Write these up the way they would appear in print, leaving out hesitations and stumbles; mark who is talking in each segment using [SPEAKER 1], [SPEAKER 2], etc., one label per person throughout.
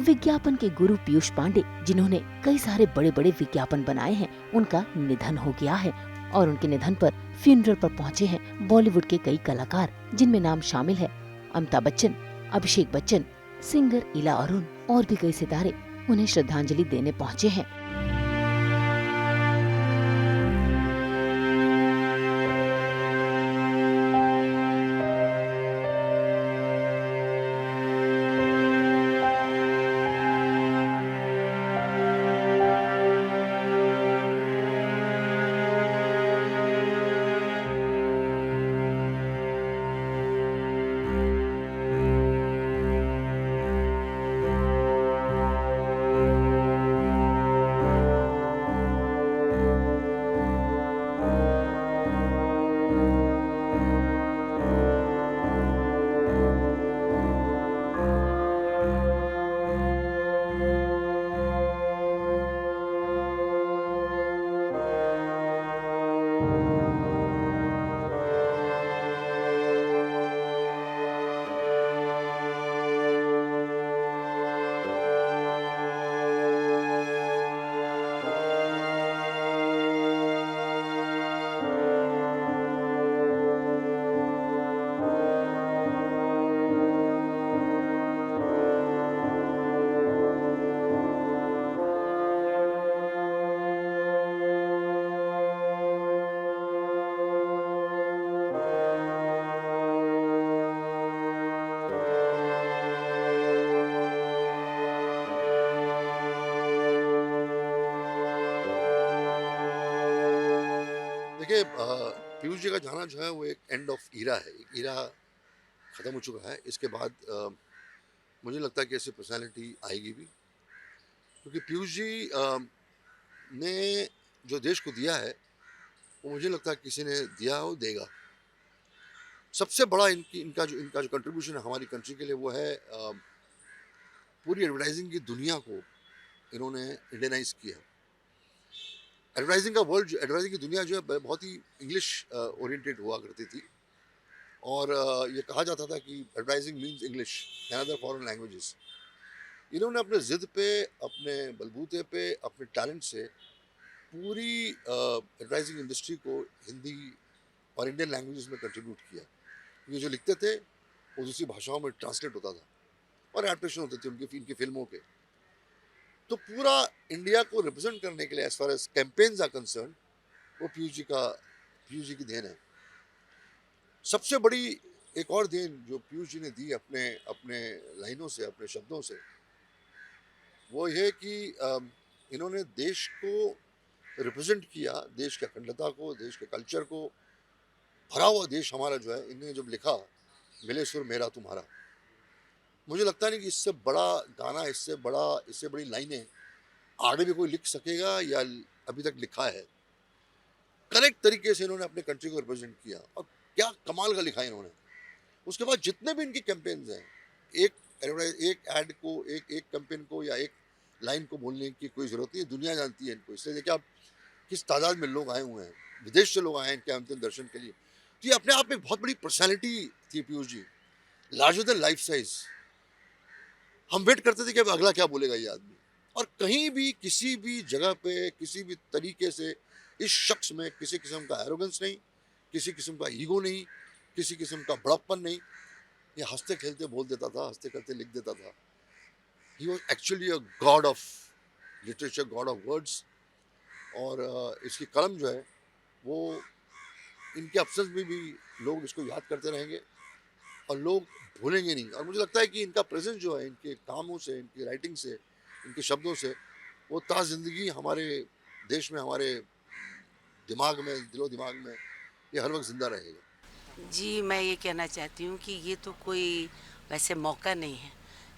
[SPEAKER 1] विज्ञापन के गुरु पीयूष पांडे, जिन्होंने कई सारे बड़े बड़े विज्ञापन बनाए हैं, उनका निधन हो गया है। और उनके निधन पर फ्यूनरल पर पहुंचे हैं बॉलीवुड के कई कलाकार, जिनमें नाम शामिल है अमिताभ बच्चन, अभिषेक बच्चन, सिंगर इला अरुण और भी कई सितारे उन्हें श्रद्धांजलि देने पहुंचे हैं।
[SPEAKER 2] देखिए पीयूष जी का जाना जो है वो एक एंड ऑफ ईरा है, एक ईरा ख़त्म हो चुका है। इसके बाद मुझे लगता है कि ऐसी पर्सनालिटी आएगी भी, क्योंकि पीयूष जी ने जो देश को दिया है वो मुझे लगता है किसी ने दिया हो, देगा। सबसे बड़ा इनका जो कंट्रीब्यूशन है हमारी कंट्री के लिए वो है पूरी एडवर्टाइजिंग की दुनिया को इन्होंने इंडियनाइज किया। एडवर्टाइजिंग की दुनिया जो है बहुत ही इंग्लिश ओरिएंटेड हुआ करती थी, और ये कहा जाता था कि advertising means English and other foreign languages. इन्होंने अपने ज़िद पे, अपने बलबूते पे, अपने टैलेंट से पूरी एडवर्टाइजिंग इंडस्ट्री को हिंदी और इंडियन लैंग्वेजेस में कंट्रीब्यूट किया। ये जो लिखते थे वो दूसरी भाषाओं में ट्रांसलेट होता था और एडप्टेशन होते थे इनकी फिल्मों के। तो पूरा इंडिया को रिप्रेजेंट करने के लिए as far as campaigns are concern, वो पीयूष जी की देन है। सबसे बड़ी एक और देन जो पीयूष जी ने दी अपने अपने लाइनों से, अपने शब्दों से, वो ये कि इन्होंने देश को रिप्रेजेंट किया, देश की अखंडता को, देश के कल्चर को। भरा हुआ देश हमारा जो है, इन्हें जब लिखा मिले सुर मेरा तुम्हारा, मुझे लगता नहीं कि इससे बड़ा गाना, इससे बड़ी लाइनें आगे भी कोई लिख सकेगा या अभी तक लिखा है। करेक्ट तरीके से इन्होंने अपने कंट्री को रिप्रेजेंट किया और क्या कमाल का लिखा इन्होंने। उसके बाद जितने भी इनकी कैंपेन्स हैं, एक ऐड को, एक कैंपेन को या एक लाइन को बोलने की कोई ज़रूरत नहीं है, दुनिया जानती है इनको। इसलिए देखिए आप किस तादाद में लोग आए हुए हैं, विदेश से लोग आए हैं इनके अंतिम दर्शन के लिए। तो ये अपने आप में बहुत बड़ी पर्सनैलिटी थी Piyush ji, larger than life size. हम वेट करते थे कि अब अगला क्या बोलेगा ये आदमी, और कहीं भी किसी भी जगह पे किसी भी तरीके से इस शख्स में किसी किस्म का एरोगेंस नहीं, किसी किस्म का ईगो नहीं, किसी किस्म का बड़प्पन नहीं। ये हंसते खेलते बोल देता था, हंसते खेलते लिख देता था। He was actually a God of literature, God of words. और इसकी कलम जो है वो, इनके अब्सेंस में भी लोग इसको याद करते रहेंगे और लोग भूलेंगे नहीं। और मुझे लगता है कि इनका प्रेजेंस जो है, इनके कामों से, इनकी राइटिंग से, इनके शब्दों से, वो ता जिंदगी हमारे देश में, हमारे दिमाग में, दिलो दिमाग में ये हर वक्त जिंदा रहेगा।
[SPEAKER 3] जी, मैं ये कहना चाहती हूँ कि ये तो कोई वैसे मौका नहीं है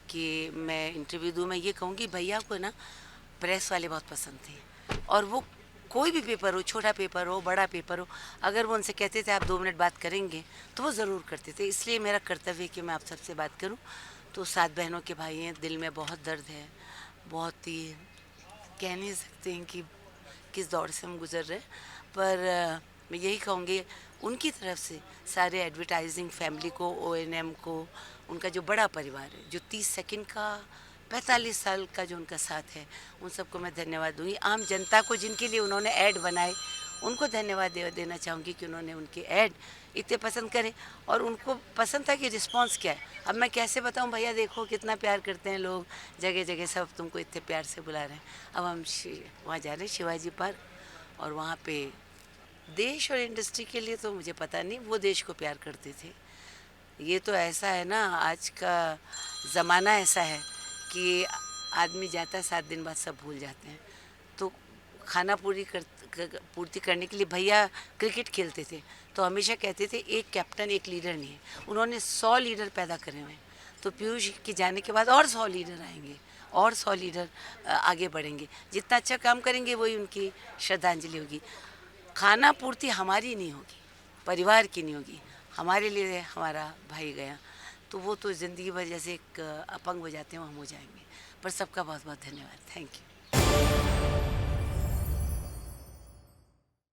[SPEAKER 3] कि मैं इंटरव्यू दूँ। मैं ये कहूँगी भैया को ना प्रेस वाले बहुत पसंद थे, और वो कोई भी पेपर हो, छोटा पेपर हो, बड़ा पेपर हो, अगर वो उनसे कहते थे आप 2 मिनट बात करेंगे तो वो ज़रूर करते थे। इसलिए मेरा कर्तव्य है कि मैं आप सबसे बात करूँ। तो 7 बहनों के भाई हैं, दिल में बहुत दर्द है, बहुत ही कह नहीं सकते हैं कि किस दौर से हम गुजर रहे हैं। पर मैं यही कहूँगी उनकी तरफ से सारे एडवर्टाइजिंग फैमिली को, ओएनएम को, उनका जो बड़ा परिवार है, जो 30 सेकंड का 45 साल का जो उनका साथ है, उन सबको मैं धन्यवाद दूंगी। आम जनता को जिनके लिए उन्होंने ऐड बनाए, उनको धन्यवाद देना चाहूँगी कि उन्होंने उनके ऐड इतने पसंद करे, और उनको पसंद था कि रिस्पांस क्या है। अब मैं कैसे बताऊं, भैया देखो कितना प्यार करते हैं लोग, जगह जगह सब तुमको इतने प्यार से बुला रहे हैं। अब हम वहाँ जा रहे हैं शिवाजी पार्क, और वहाँ पे देश और इंडस्ट्री के लिए तो मुझे पता नहीं, वो देश को प्यार करते थे। ये तो ऐसा है ना, आज का ज़माना ऐसा है कि आदमी जाता है 7 दिन बाद सब भूल जाते हैं। तो खाना पूर्ति करने के लिए भैया क्रिकेट खेलते थे, तो हमेशा कहते थे एक कैप्टन एक लीडर नहीं है। उन्होंने 100 लीडर पैदा करे हुए हैं, तो पीयूष के जाने के बाद और 100 लीडर आएंगे, और 100 लीडर आगे बढ़ेंगे। जितना अच्छा काम करेंगे वही उनकी श्रद्धांजलि होगी। खाना पूर्ति हमारी नहीं होगी, परिवार की नहीं होगी, हमारे लिए हमारा भाई गया, तो वो तो ज़िंदगी भर जैसे एक अपंग हो जाते हैं, हम हो जाएंगे। पर सबका बहुत बहुत धन्यवाद। Thank you.